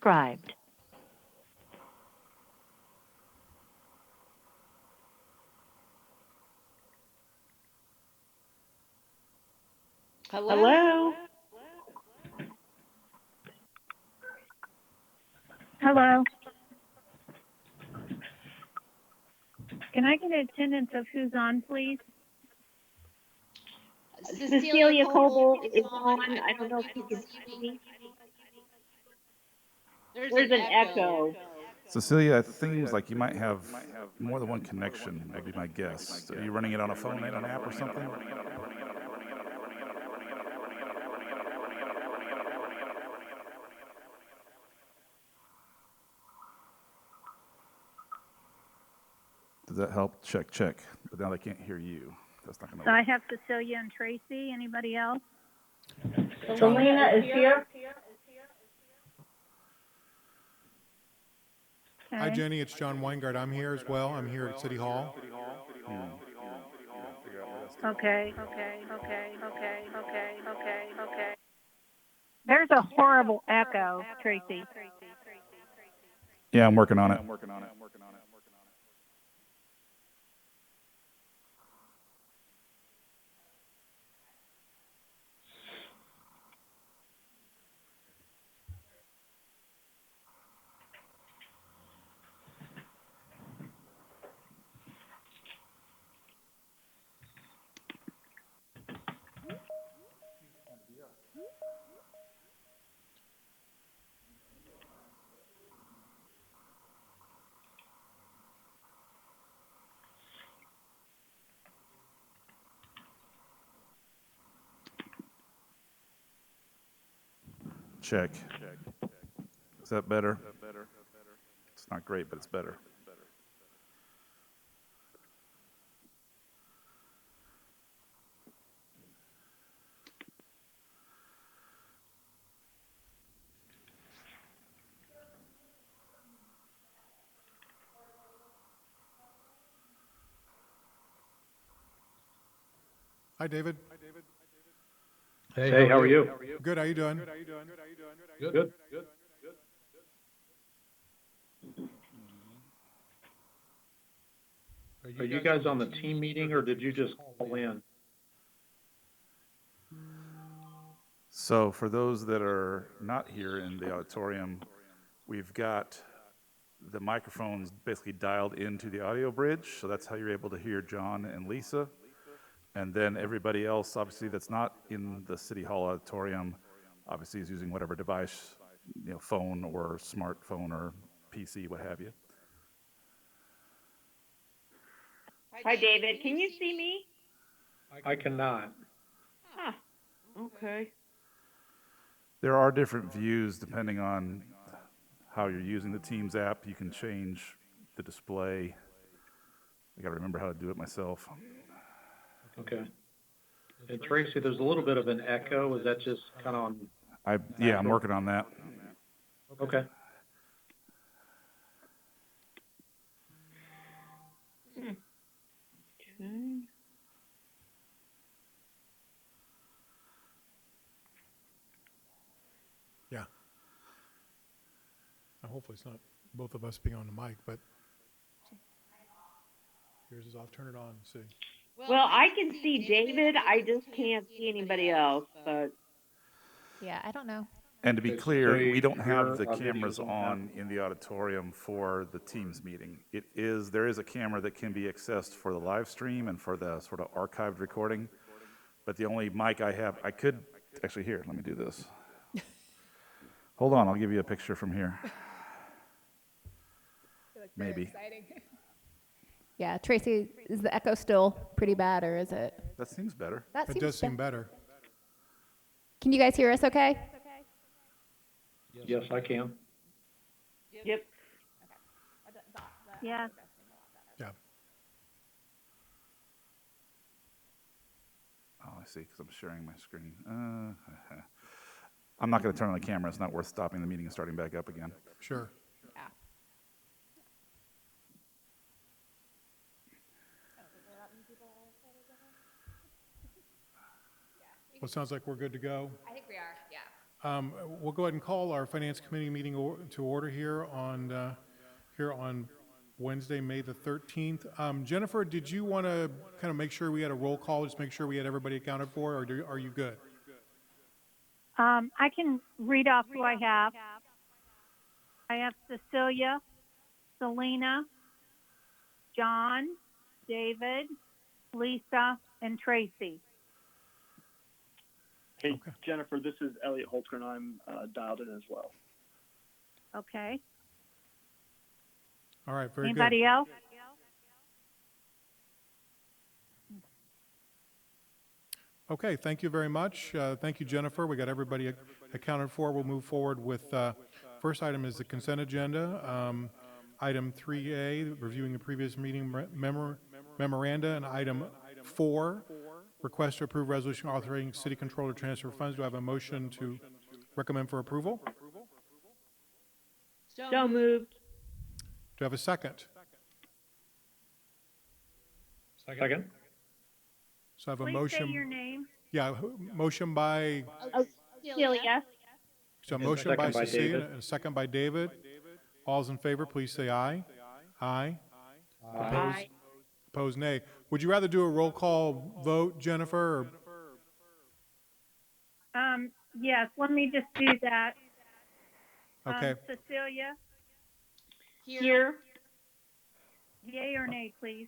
described. Hello? Hello. Can I get an attendance of who's on, please? Cecilia Coble is on. I don't know if you can see me. There's an echo. Cecilia, it seems like you might have more than one connection, would be my guess. Are you running it on a phone and an app or something? Does that help? Check, check. But now they can't hear you. That's not going to So work. I have Cecilia and Tracy. Anybody else? Selena is here. Hi, Jenny. It's John Weingart. I'm here as well. I'm here at City Hall. Okay. There's a horrible echo, Tracy. Yeah, I'm working on it. Check. Is that better? It's not great, but it's better. Hi, David. Hey, how are you? Good. How you doing? Good. Are you guys on the team meeting or did you just call in? So for those that are not here in the auditorium, we've got the microphones basically dialed into the audio bridge, so that's how you're able to hear John and Lisa. And then everybody else, obviously, that's not in the City Hall auditorium, obviously is using whatever device, phone or smartphone or PC, what have you. Hi, David. Can you see me? I cannot. Huh. Okay. There are different views depending on how you're using the Teams app. You can change the display. I got to remember how to do it myself. Okay. And Tracy, there's a little bit of an echo. Is that just kind of on? I'm working on that. Okay. Okay. Yeah. Hopefully it's not both of us being on the mic, but yours is off. Turn it on and see. Well, I can see David. I just can't see anybody else, but. Yeah, I don't know. And to be clear, we don't have the Your cameras videos don't on in the auditorium for the Teams meeting. There is a camera that can be accessed for the live stream and for the sort of archived recording, but the only mic I have, I could, actually here, let me do this. Hold on, I'll give you a picture from here. Maybe. Yeah, Tracy, is the echo still pretty bad or is it? That seems better. It does seem better. Can you guys hear us okay? Yes, I can. Yep. Yeah. Yeah. Oh, I see, because I'm sharing my screen. I'm not going to turn on the camera. It's not worth stopping the meeting and starting back up again. Sure. Yeah. Well, it sounds like we're good to go. I think we are, yeah. We'll go ahead and call our Finance Committee meeting to order here on Wednesday, May the 13th. Jennifer, did you want to kind of make sure we had a roll call, just make sure we had everybody accounted for, or are you good? I can read off who I have. I have Cecilia, Selena, John, David, Lisa, and Tracy. Hey, Okay. Jennifer, this is Elliot Holtzgren. I'm dialed in as well. Okay. All right, very good. Anybody else? Okay, thank you very much. Thank you, Jennifer. We got everybody accounted for. We'll move forward with, first item is the consent agenda. Item 3A, reviewing the previous meeting memoranda, and item 4, request to approve resolution authorizing city controller to transfer funds. Do I have a motion to recommend for approval? So moved. Do I have a second? Second? So I have a Please motion. say your name. Yeah, motion by, Celia. so a And motion second by by Cecilia David. and a second by David. All's in favor, please say aye. Aye. Aye. Opposed, nay. Would you rather do a roll call vote, Jennifer? Or, Yes, let me just do that. okay, Cecilia, Here. yay or nay, please.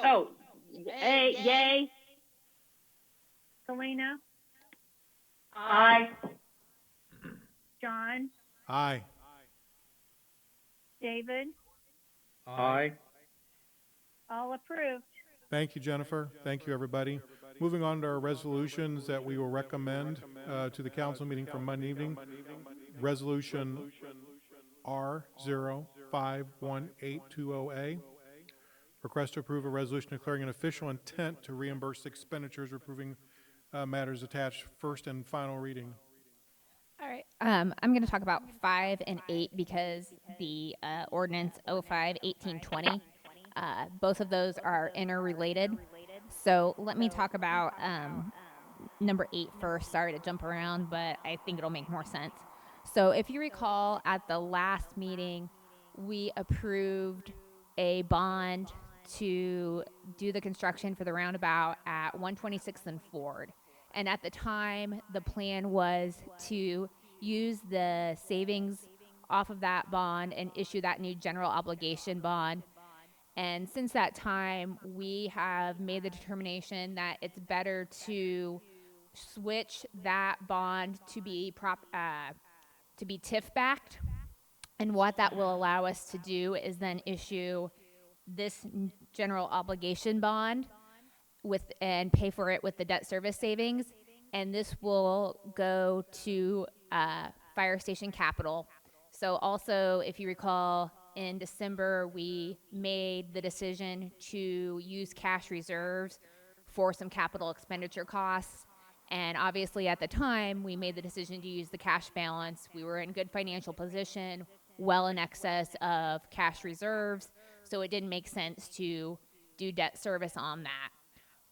Oh, yay. Selena, Aye. John, aye. David, Aye. all approved. Thank you, Jennifer. Thank you, everybody. Moving on to our resolutions that we will recommend to the council meeting for Monday evening. Resolution R051820A. Request to approve a resolution declaring an official intent to reimburse expenditures, approving matters attached, first and final reading. All right. I'm going to talk about 5 and 8 because the ordinance 05-1820, both of those are interrelated. So let me talk about number 8 first. Sorry to jump around, but I think it'll make more sense. So if you recall, at the last meeting, we approved a bond to do the construction for the roundabout at 126th and Ford. And at the time, the plan was to use the savings off of that bond and issue that new general obligation bond. And since that time, we have made the determination that it's better to switch that bond to be TIF backed. And what that will allow us to do is then issue this general obligation bond and pay for it with the debt service savings. And this will go to fire station capital. So also, if you recall, in December, we made the decision to use cash reserves for some capital expenditure costs. And obviously at the time, we made the decision to use the cash balance. We were in good financial position, well in excess of cash reserves. So it didn't make sense to do debt service on that.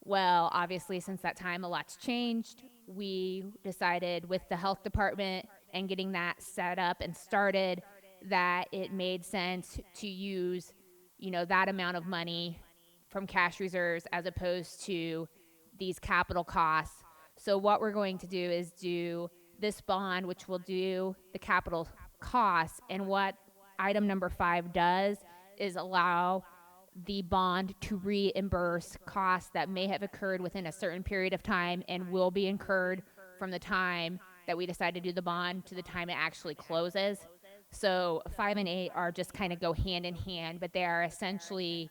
Well, obviously, since that time, a lot's changed. We decided with the health department and getting that set up and started that it made sense to use, that amount of money from cash reserves as opposed to these capital costs. So what we're going to do is do this bond, which will do the capital costs. And what item number 5 does is allow the bond to reimburse costs that may have occurred within a certain period of time and will be incurred from the time that we decide to do the bond to the time it actually closes. So 5 and 8 are just kind of go hand in hand, but they are essentially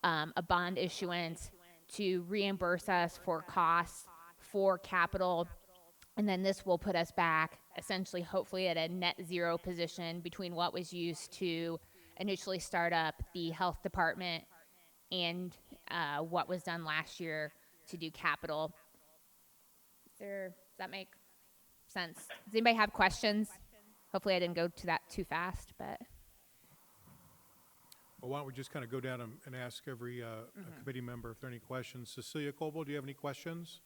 a bond issuance to reimburse us for costs for capital. And then this will put us back essentially, hopefully, at a net zero position between what was used to initially start up the health department and what was done last year to do capital. Does that make sense? Does anybody have questions? Hopefully I didn't go to that too fast, but. Well, why don't we just kind of go down and ask every committee member if there are any questions. Cecilia Coble, do you have any questions?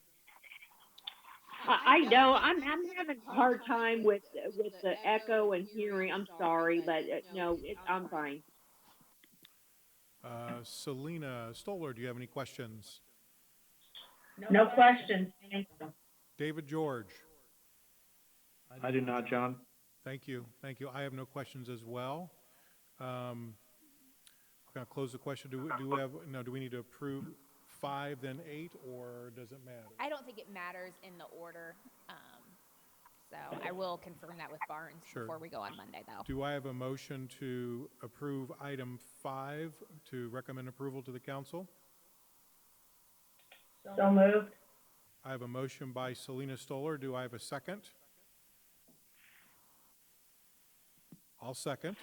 I know I'm having a hard time with the echo and hearing. I'm sorry, but no, I'm fine. Selena Stoller, do you have any questions? No questions, thank you. David George? I do not, John. Thank you. Thank you. I have no questions as well. We're going to close the question. Do we need to approve 5, then 8, or does it matter? I don't think it matters in the order. So I will confirm that with Barnes Sure. before we go on Monday, though. Do I have a motion to approve item 5 to recommend approval to the council? So moved. I have a motion by Selena Stoller. Do I have a second? I'll second.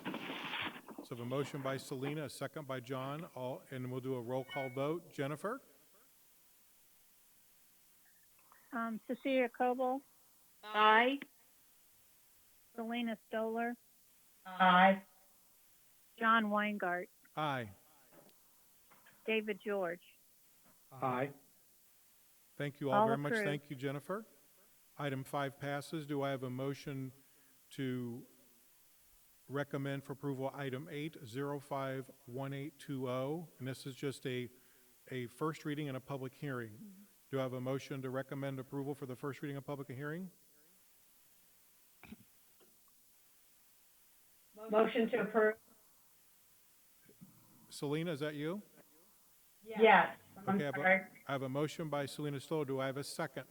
So I have a motion by Selena, a second by John, and we'll do a roll call vote. Jennifer? Cecilia Coble, Aye. Selena Stoller. Aye. John Weingart, Aye. David George. Aye. Thank you all All very much. approved. Thank you, Jennifer. Item 5 passes. Do I have a motion to recommend for approval item 8, 051820? And this is just a first reading and a public hearing. Do I have a motion to recommend approval for the first reading and public hearing? Motion to approve. Selena, is that you? Yes, I'm Okay, sorry. I have a motion by Selena Stoll. Do I have a second?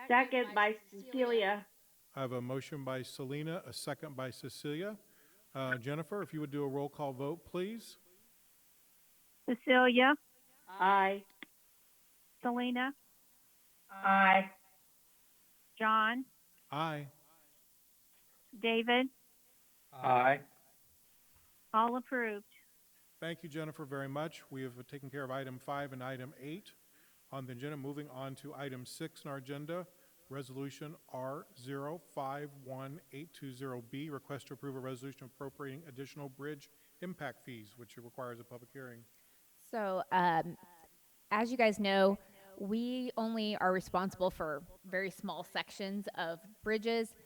Second by Cecilia. I have a motion by Selena, a second by Cecilia. Jennifer, if you would do a roll call vote, please. Cecilia. Aye. Selena. Aye. John. Aye. David. Aye. All approved. Thank you, Jennifer, very much. We have taken care of item 5 and item 8 on the agenda. Moving on to item 6 in our agenda, Resolution R051820B, request to approve a resolution appropriating additional bridge impact fees, which requires a public hearing. So, as you guys know, we only are responsible for very small sections of bridges.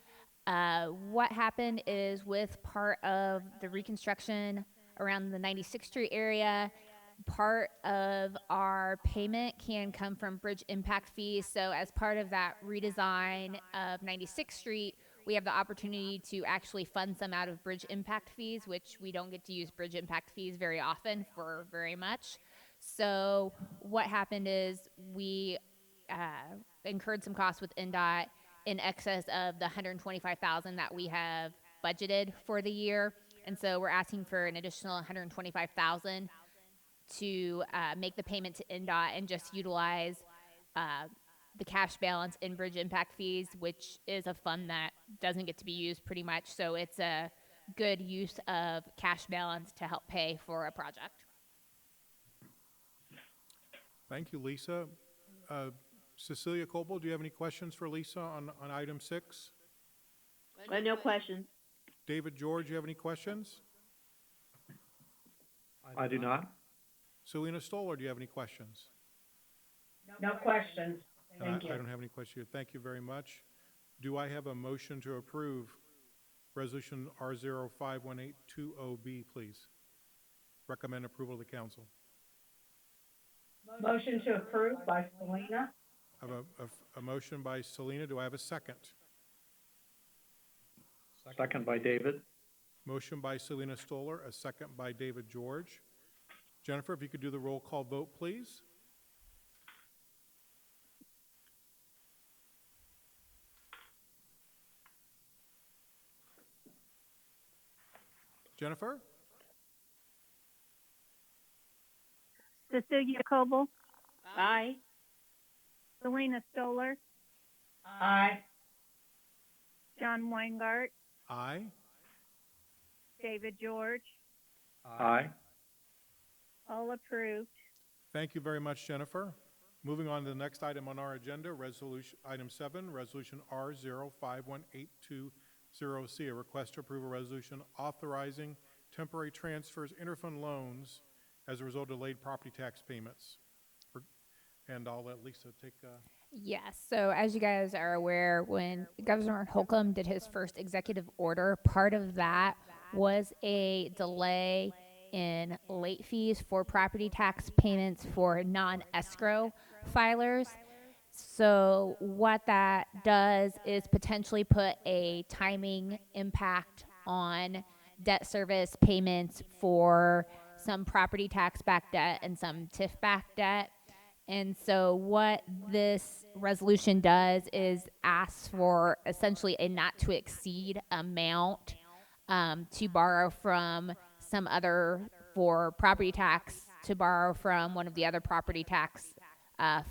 What happened is with part of the reconstruction around the 96th Street area, part of our payment can come from bridge impact fees. So as part of that redesign of 96th Street, we have the opportunity to actually fund some out of bridge impact fees, which we don't get to use bridge impact fees very often for very much. So what happened is we incurred some costs with NDOT in excess of the $125,000 that we have budgeted for the year. And so we're asking for an additional $125,000 to make the payment to NDOT and just utilize the cash balance in bridge impact fees, which is a fund that doesn't get to be used pretty much. So it's a good use of cash balance to help pay for a project. Thank you, Lisa. Cecilia Coble, do you have any questions for Lisa on item 6? No questions. David George, you have any questions? I do not. Selena Stoller, do you have any questions? No questions. I don't have any questions here. Thank you very much. Do I have a motion to approve Resolution R051820B, please? Recommend approval of the council. Motion to approve by Selena. I have a motion by Selena. Do I have a second? Second by David. Motion by Selena Stoller, a second by David George. Jennifer, if you could do the roll call vote, please. Jennifer? Cecilia Coble, Aye. Selena Stoller. Aye. John Weingart, Aye. David George, Aye. all approved. Thank you very much, Jennifer. Moving on to the next item on our agenda, item 7, Resolution R051820C, a request to approve a resolution authorizing temporary transfers, interfund loans as a result of delayed property tax payments. And I'll let Lisa take Yes. So, as you guys are aware, when Governor Holcomb did his first executive order, part of that was a delay in late fees for property tax payments for non escrow filers. So, what that does is potentially put a timing impact on debt service payments for some property tax backed debt and some TIF backed debt. And so, what this resolution does is asks for essentially a not to exceed amount to borrow from some other, for property tax, to borrow from one of the other property tax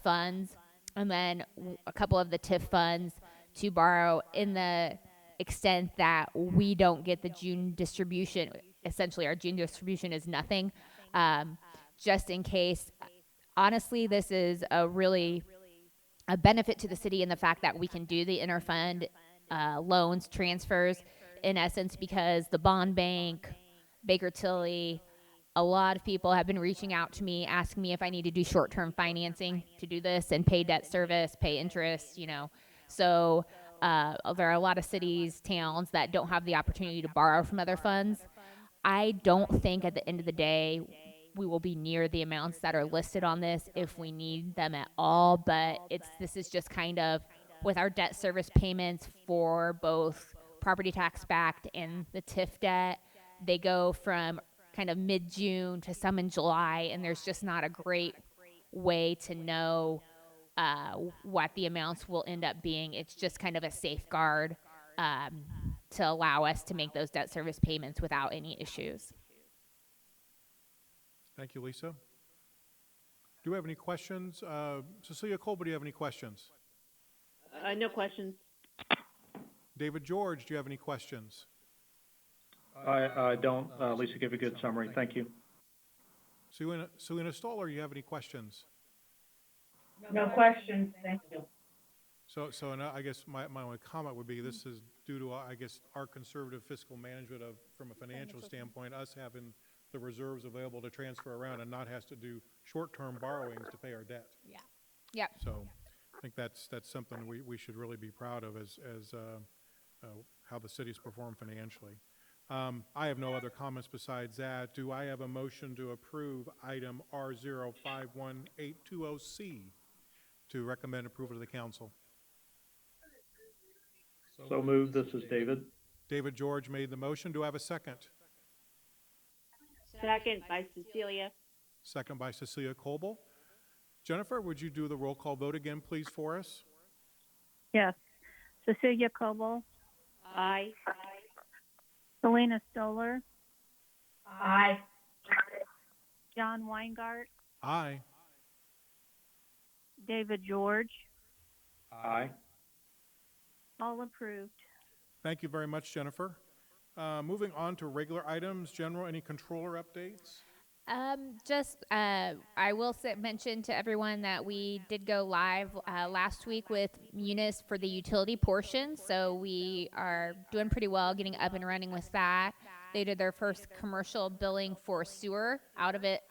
funds, and then a couple of the TIF funds to borrow in the extent that we don't get the June distribution. Essentially, our June distribution is nothing, just in case. Honestly, this is a benefit to the city in the fact that we can do the interfund loans transfers, in essence, because the bond bank, Baker Tilly, a lot of people have been reaching out to me asking me if I need to do short-term financing to do this and pay debt service, pay interest, So there are a lot of cities, towns that don't have the opportunity to borrow from other funds. I don't think at the end of the day we will be near the amounts that are listed on this if we need them at all, but this is just kind of with our debt service payments for both property tax backed and the TIF debt. They go from kind of mid-June to some in July, and there's just not a great way to know what the amounts will end up being. It's just kind of a safeguard to allow us to make those debt service payments without any issues. Thank you, Lisa. Do we have any questions? Cecilia Colby, do you have any questions? No questions. David George, do you have any questions? I don't. Lisa gave a good summary. Thank you. Selena Stoller, you have any questions? No questions, thank you. So now I guess my only comment would be this is due to, I guess, our conservative fiscal management from a financial standpoint, us having the reserves available to transfer around and not has to do short-term borrowings to pay our debt. Yeah. Yep. So I think that's something we should really be proud of as how the city's performed financially. I have no other comments besides that. Do I have a motion to approve item R051820C to recommend approval to the council? So moved. This is David. David George made the motion. Do I have a second? Second by Cecilia. Second by Cecilia Colby. Jennifer, would you do the roll call vote again, please, for us? Yes. Cecilia Coble, Aye. Selena Stoller, Aye. John Weingart, Aye. David George, Aye. all approved. Thank you very much, Jennifer. Moving on to regular items. General, any controller updates? I will mention to everyone that we did go live last week with Munis for the utility portion, so we are doing pretty well getting up and running with that. They did their first commercial billing for sewer out of it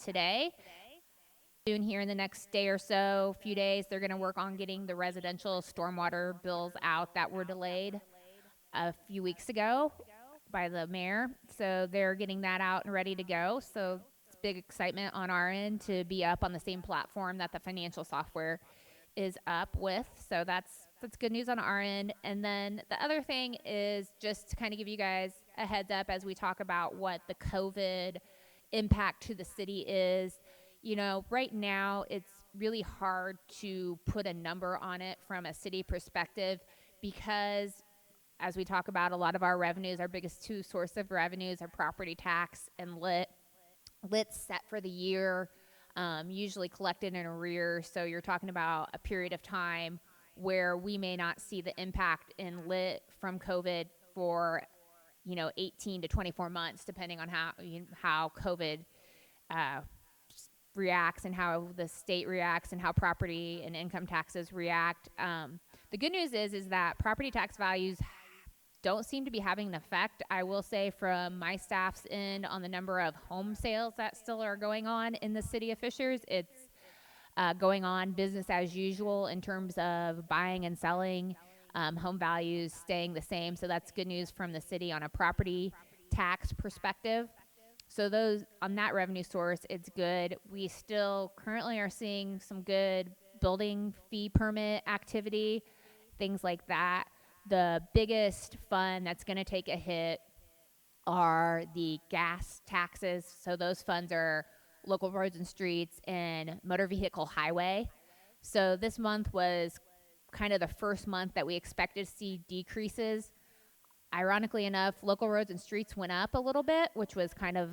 today. Soon here in the next day or so, few days, they're going to work on getting the residential stormwater bills out that were delayed a few weeks ago by the mayor. So they're getting that out and ready to go. So it's big excitement on our end to be up on the same platform that the financial software is up with. So that's good news on our end. And then the other thing is just to kind of give you guys a heads up as we talk about what the COVID impact to the city is. You know, right now it's really hard to put a number on it from a city perspective because as we talk about, a lot of our revenues, our biggest two sources of revenues are property tax and lit. Lit's set for the year, usually collected in arrears. So you're talking about a period of time where we may not see the impact in lit from COVID for, 18 to 24 months, depending on how COVID reacts and how the state reacts and how property and income taxes react. The good news is that property tax values don't seem to be having an effect. I will say from my staff's end on the number of home sales that still are going on in the city of Fishers, it's going on business as usual in terms of buying and selling, home values staying the same. So that's good news from the city on a property tax perspective. So those on that revenue source, it's good. We still currently are seeing some good building fee permit activity, things like that. The biggest fund that's going to take a hit are the gas taxes. So those funds are local roads and streets and motor vehicle highway. So this month was kind of the first month that we expected to see decreases. Ironically enough, local roads and streets went up a little bit, which was kind of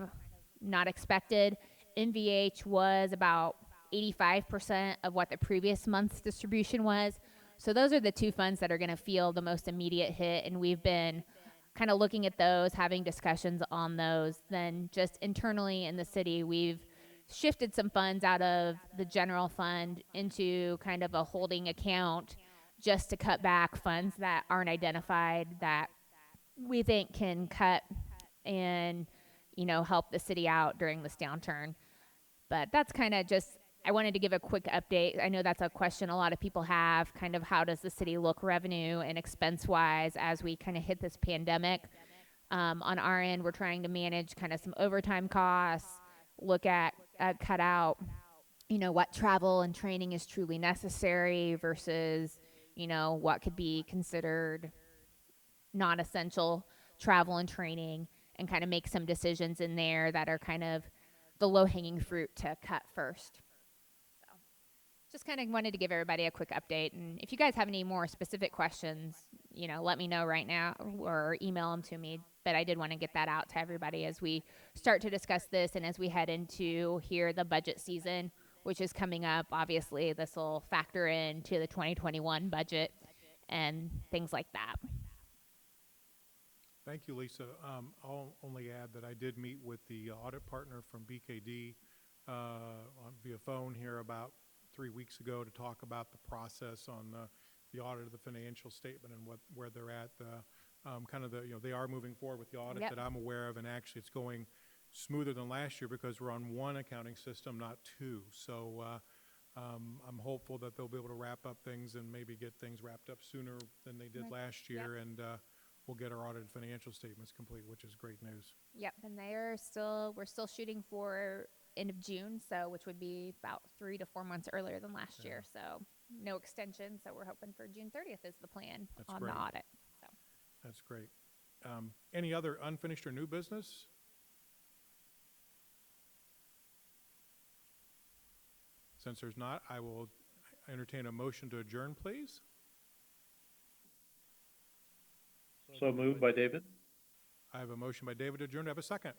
not expected. MVH was about 85% of what the previous month's distribution was. So those are the two funds that are going to feel the most immediate hit, and we've been kind of looking at those, having discussions on those. Then just internally in the city, we've shifted some funds out of the general fund into kind of a holding account just to cut back funds that aren't identified that we think can cut and, help the city out during this downturn. But that's kind of just, I wanted to give a quick update. I know that's a question a lot of people have, kind of how does the city look revenue and expense wise as we kind of hit this pandemic. On our end, we're trying to manage kind of some overtime costs, look at, cut out, what travel and training is truly necessary versus, what could be considered non-essential travel and training, and kind of make some decisions in there that are kind of the low-hanging fruit to cut first. So just kind of wanted to give everybody a quick update. And if you guys have any more specific questions, let me know right now or email them to me. But I did want to get that out to everybody as we start to discuss this and as we head into here the budget season, which is coming up. Obviously, this will factor into the 2021 budget and things like that. Thank you, Lisa. I'll only add that I did meet with the audit partner from BKD via phone here about 3 weeks ago to talk about the process on the audit of the financial statement and where they're at. They are moving forward with the audit Yep. that I'm aware of, and actually it's going smoother than last year because we're on one accounting system, not two. So I'm hopeful that they'll be able to wrap up things and maybe get things wrapped up sooner than they did last year, and we'll get our audited financial statements complete, which is great news. Yep, and we're still shooting for end of June, so which would be about 3 to 4 months earlier than last year. So no extension. So we're hoping for June 30th is the plan on great. the audit. So That's great. Any other unfinished or new business? Since there's not, I will entertain a motion to adjourn, please. So moved by David? I have a motion by David to adjourn. Do I have a second?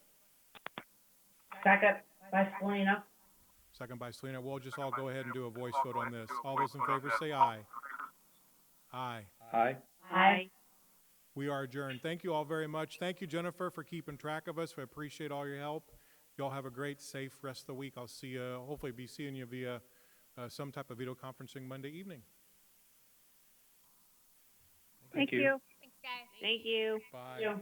Second, by Selena. Second by Selena. We'll just all go ahead and do a voice vote on this. All those in favor say aye. Aye. Aye. Aye. We are adjourned. Thank you all very much. Thank you, Jennifer, for keeping track of us. We appreciate all your help. You all have a great, safe rest of the week. I'll see you, hopefully be seeing you via some type of video conferencing Monday evening. Thank you. thanks, guys. Thank you. Bye.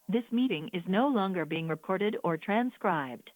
This meeting is no longer being recorded or transcribed.